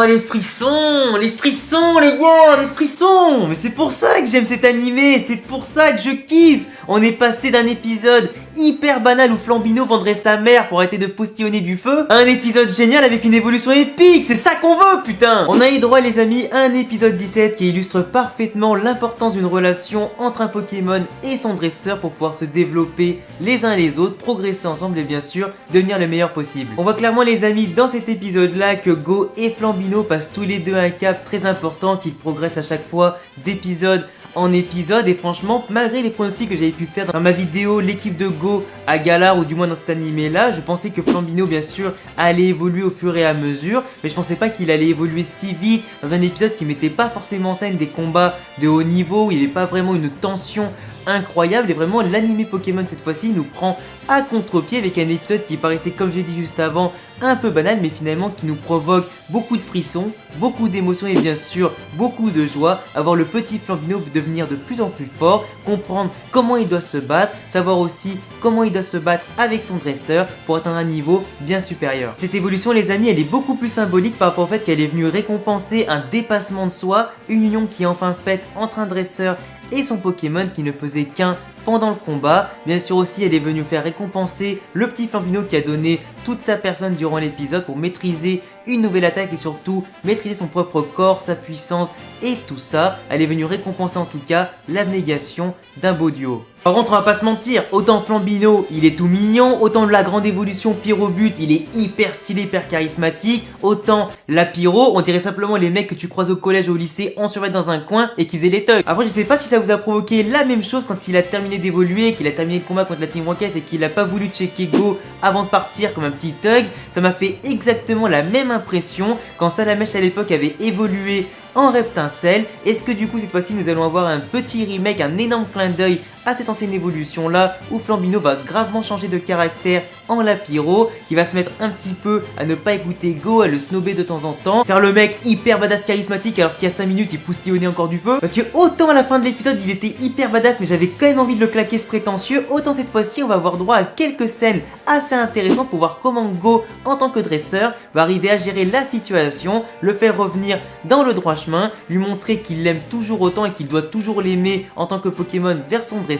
les frissons les gars, les frissons. Mais c'est pour ça que j'aime cet animé, c'est pour ça que je kiffe. On est passé d'un épisode hyper banal où Flambino vendrait sa mère pour arrêter de postillonner du feu à un épisode génial avec une évolution épique, c'est ça qu'on veut putain. On a eu droit les amis à un épisode 17 qui illustre parfaitement l'importance d'une relation entre un Pokémon et son dresseur pour pouvoir se développer les uns les autres, progresser ensemble et bien sûr devenir le meilleur possible. On voit clairement les amis dans cet épisode là que Go et Flambino passent tous les deux un cap très important, qu'ils progressent à chaque fois d'épisode en épisode et franchement malgré les pronostics que j'avais pu faire dans ma vidéo l'équipe de Go à Galar ou du moins dans cet animé là, je pensais que Flambino bien sûr allait évoluer au fur et à mesure, mais je pensais pas qu'il allait évoluer si vite dans un épisode qui mettait pas forcément en scène des combats de haut niveau, où il n'y avait pas vraiment une tension incroyable et vraiment l'animé Pokémon cette fois-ci nous prend à contre-pied avec un épisode qui paraissait comme je l'ai dit juste avant un peu banal mais finalement qui nous provoque beaucoup de frissons, beaucoup d'émotions et bien sûr beaucoup de joie à voir le petit Flambino devenir de plus en plus fort, comprendre comment il doit se battre, savoir aussi comment il doit se battre avec son dresseur pour atteindre un niveau bien supérieur. Cette évolution les amis elle est beaucoup plus symbolique par rapport au fait qu'elle est venue récompenser un dépassement de soi, une union qui est enfin faite entre un dresseur et son Pokémon qui ne faisait qu'un pendant le combat. Bien sûr aussi elle est venue faire récompenser le petit Flambino qui a donné toute sa personne durant l'épisode pour maîtriser une nouvelle attaque et surtout maîtriser son propre corps, sa puissance et tout ça. Elle est venue récompenser en tout cas l'abnégation d'un beau duo. Par contre on va pas se mentir, autant Flambino il est tout mignon, autant la grande évolution Pyrobut il est hyper stylé, hyper charismatique, autant la Pyro on dirait simplement les mecs que tu croises au collège ou au lycée en survêt dans un coin et qui faisaient les thugs. Après je sais pas si ça vous a provoqué la même chose quand il a terminé d'évoluer, qu'il a terminé le combat contre la Team Rocket et qu'il a pas voulu checker Go avant de partir comme un petit thug. Ça m'a fait exactement la même impression quand Salamèche à l'époque avait évolué en Reptincelle. Est-ce que du coup cette fois-ci nous allons avoir un petit remake, un énorme clin d'œil à cette ancienne évolution là où Flambino va gravement changer de caractère en la Pyro, qui va se mettre un petit peu à ne pas écouter Go, à le snobber de temps en temps, faire le mec hyper badass charismatique alors qu'il y a 5 minutes il poustillonnait encore du feu, parce que autant à la fin de l'épisode il était hyper badass mais j'avais quand même envie de le claquer ce prétentieux, autant cette fois-ci on va avoir droit à quelques scènes assez intéressantes pour voir comment Go en tant que dresseur va arriver à gérer la situation, le faire revenir dans le droit chemin, lui montrer qu'il l'aime toujours autant et qu'il doit toujours l'aimer en tant que Pokémon vers son dresseur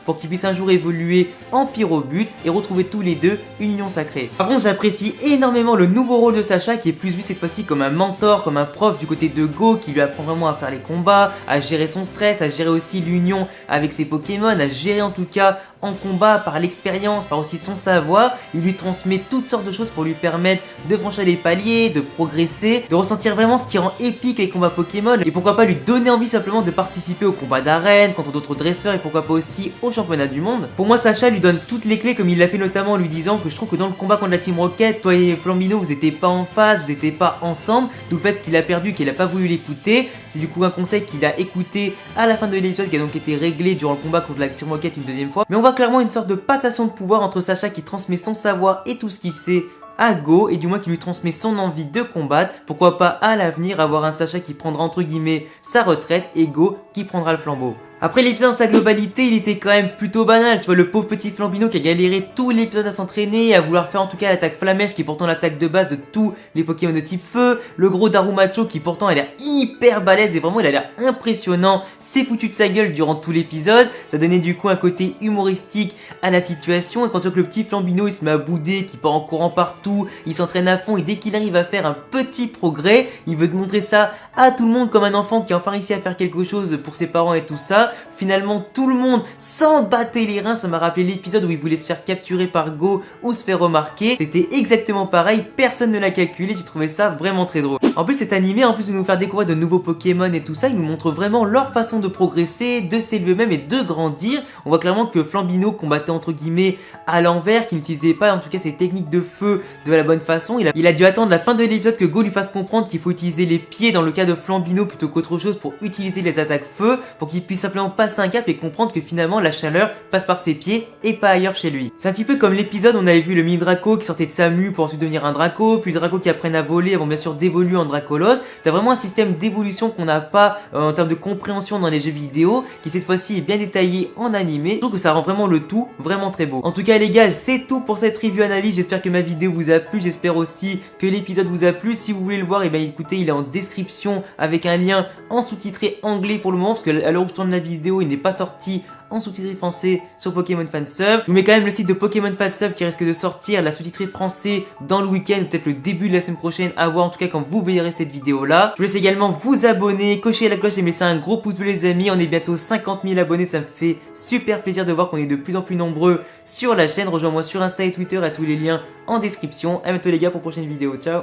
pour qu'il puisse un jour évoluer en Pyrobut et retrouver tous les deux une union sacrée. Par contre j'apprécie énormément le nouveau rôle de Sacha qui est plus vu cette fois-ci comme un mentor, comme un prof du côté de Go qui lui apprend vraiment à faire les combats, à gérer son stress, à gérer aussi l'union avec ses Pokémon, à gérer en tout cas en combat par l'expérience, par aussi son savoir. Il lui transmet toutes sortes de choses pour lui permettre de franchir les paliers, de progresser, de ressentir vraiment ce qui rend épique les combats Pokémon et pourquoi pas lui donner envie simplement de participer aux combats d'arène contre d'autres dresseurs et pourquoi pas aussi au championnat du monde. Pour moi Sacha lui donne toutes les clés comme il l'a fait notamment en lui disant que je trouve que dans le combat contre la Team Rocket, toi et Flambino vous n'étiez pas en phase, vous n'étiez pas ensemble, d'où le fait qu'il a perdu, qu'il a pas voulu l'écouter. C'est du coup un conseil qu'il a écouté à la fin de l'épisode qui a donc été réglé durant le combat contre la Team Rocket une deuxième fois. Mais on voit clairement une sorte de passation de pouvoir entre Sacha qui transmet son savoir et tout ce qu'il sait à Go et du moins qui lui transmet son envie de combattre. Pourquoi pas à l'avenir avoir un Sacha qui prendra entre guillemets sa retraite et Go qui prendra le flambeau. Après l'épisode dans sa globalité, il était quand même plutôt banal. Tu vois le pauvre petit Flambino qui a galéré tout l'épisode à s'entraîner, à vouloir faire en tout cas l'attaque Flamèche qui est pourtant l'attaque de base de tous les Pokémon de type feu. Le gros Darumacho qui pourtant a l'air hyper balèze et vraiment il a l'air impressionnant. S'est foutu de sa gueule durant tout l'épisode. Ça donnait du coup un côté humoristique à la situation. Et quand tu vois que le petit Flambino il se met à bouder, qui part en courant partout, il s'entraîne à fond et dès qu'il arrive à faire un petit progrès, il veut montrer ça à tout le monde comme un enfant qui a enfin réussi à faire quelque chose pour ses parents et tout ça. Finalement tout le monde s'en battait les reins. Ça m'a rappelé l'épisode où il voulait se faire capturer par Go ou se faire remarquer. C'était exactement pareil, personne ne l'a calculé, j'ai trouvé ça vraiment très drôle. En plus cet animé, en plus de nous faire découvrir de nouveaux Pokémon et tout ça, il nous montre vraiment leur façon de progresser, de s'élever eux-mêmes et de grandir. On voit clairement que Flambino combattait entre guillemets à l'envers, qu'il n'utilisait pas en tout cas ses techniques de feu de la bonne façon. Il a dû attendre la fin de l'épisode que Go lui fasse comprendre qu'il faut utiliser les pieds dans le cas de Flambino plutôt qu'autre chose pour utiliser les attaques feu, pour qu'il puisse simplement simplement passer un cap et comprendre que finalement la chaleur passe par ses pieds et pas ailleurs chez lui. C'est un petit peu comme l'épisode où on avait vu le mini Draco qui sortait de sa mue pour ensuite devenir un Draco, puis le Draco qui apprennent à voler avant bien sûr d'évoluer en Dracolos. T'as vraiment un système d'évolution qu'on n'a pas en termes de compréhension dans les jeux vidéo, qui cette fois-ci est bien détaillé en animé. Je trouve que ça rend vraiment le tout vraiment très beau. En tout cas les gars, c'est tout pour cette review analyse. J'espère que ma vidéo vous a plu, j'espère aussi que l'épisode vous a plu. Si vous voulez le voir, et bien écoutez, il est en description avec un lien en sous-titré anglais pour le moment, parce que à l'heure où je tourne la vidéo, il n'est pas sorti en sous-titré français sur Pokémon Fansub. Je vous mets quand même le site de Pokémon Fansub qui risque de sortir, la sous-titré français dans le week-end, peut-être le début de la semaine prochaine, à voir en tout cas quand vous verrez cette vidéo là. Je vous laisse également vous abonner, cocher la cloche et me laisser un gros pouce bleu les amis. On est bientôt 50 000 abonnés, ça me fait super plaisir de voir qu'on est de plus en plus nombreux sur la chaîne. Rejoins-moi sur Insta et Twitter, à tous les liens en description. À bientôt les gars pour une prochaine vidéo, ciao.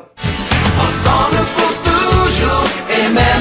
Ensemble pour toujours, et même